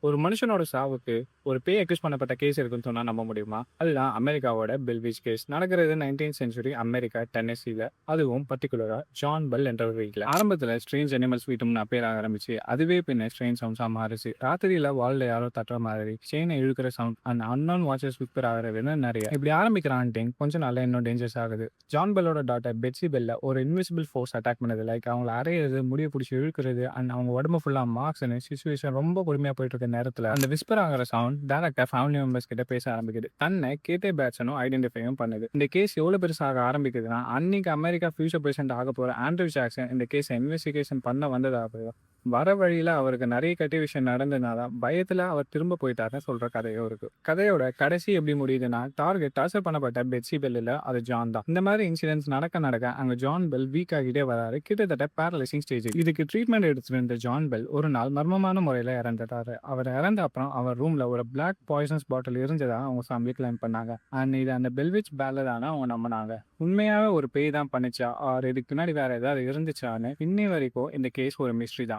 ஒரு மனுஷனோட சாவுக்கு ஒரு பேய் அக்யூஸ் பண்ணப்பட்ட கேஸ் இருக்குன்னு சொன்னா நம்ப முடியுமா? அதுதான் அமெரிக்காவோட பெல்விச் கேஸ். நடக்கிறது 19th செஞ்சுரி அமெரிக்கா டென்னசில. அதுவும் பர்ட்டிகுலரா ஜான் பெல் என்ற ஒரு வீட்ல. ஆரம்பத்துல ஸ்ட்ரேஞ்ச் அனிமல்ஸ் வீட்டும்னு அப்பேர் ஆரம்பிச்சு, அதுவே பின்ன ஸ்ட்ரேஞ்ச் சவுண்ட்ஸா மாறுச்சு. ராத்திரியில வால்ல யாரோ தட்டுற மாதிரி, செயினை இழுக்கிற sound, and unknown watches whisper ஆகிறதுன்னு நிறைய. இப்படி ஆரம்பிக்கிற ஹண்டிங் கொஞ்ச நாள்ல இன்னும் டேஞ்சர்ஸ் ஆகுது. ஜான் பெல்லோட டாட்டர் பெட்சி பெல்ல ஒரு இன்விசிபிள் ஃபோர்ஸ் அட்டாக் பண்ணுது. லைக் அவங்கள அறையிறது, முடிய பிடிச்சி இழுக்கிறது, அண்ட் அவங்க உடம்பு ஃபுல்லா மார்க்ஸ்னு சிச்சுவேஷன் ரொம்ப கொடுமையா போயிட்டு இருக்க நேரத்துல அந்த விஸ்பர் ஆகிற சவுண்ட் டைரக்டா ஃபேமிலி மெம்பர்ஸ் கிட்ட பேச ஆரம்பிக்குது. தன்னை கேட்டே பேட்சனும் ஐடென்டிஃபையும் பண்ணுது. இந்த கேஸ் எவ்வளவு பெருசாக ஆரம்பிக்குதுன்னா, அன்னைக்கு அமெரிக்கா ஃபியூச்சர் பிரசிடென்ட் ஆக போற ஆண்ட்ரூ ஜாக்சன் இந்த கேஸை இன்வெஸ்டிகேஷன் பண்ண வந்ததாக, வர வழியில அவருக்கு நிறைய கட்டி விஷயம் நடந்ததுனால பயத்துல அவர் திரும்ப போயிட்டாருன்னு சொல்ற கதையும் இருக்கு. கதையோட கடைசி எப்படி முடியுதுன்னா, டார்கெட் டார்ச்சர் பண்ணப்பட்ட பெட்சி பெல் இல்ல, அது ஜான் தான். இந்த மாதிரி இன்சிடென்ட்ஸ் நடக்க நடக்க அங்க ஜான் பெல் வீக் ஆகிட்டே வராரு. கிட்டத்தட்ட பேரலைசிங் ஸ்டேஜ். இதுக்கு ட்ரீட்மெண்ட் எடுத்துட்டு ஜான் பெல் ஒரு நாள் மர்மமான முறையில இறந்துட்டாரு. அவர் இறந்த அப்புறம் அவர் ரூம்ல ஒரு பிளாக் பாய்சன்ஸ் பாட்டில் இருந்ததா அவங்க ஃபேமிலி கிளைம் பண்ணாங்க. அண்ட் இது அந்த பெல்விச் பேல தானே அவங்க நம்பினாங்க. உண்மையாவே ஒரு பேய் தான் பண்ணுச்சா, ஆர் இதுக்கு பின்னாடி வேற ஏதாவது இருந்துச்சான்னு இன்னி வரைக்கும் இந்த கேஸ் ஒரு மிஸ்ட்ரி தான்.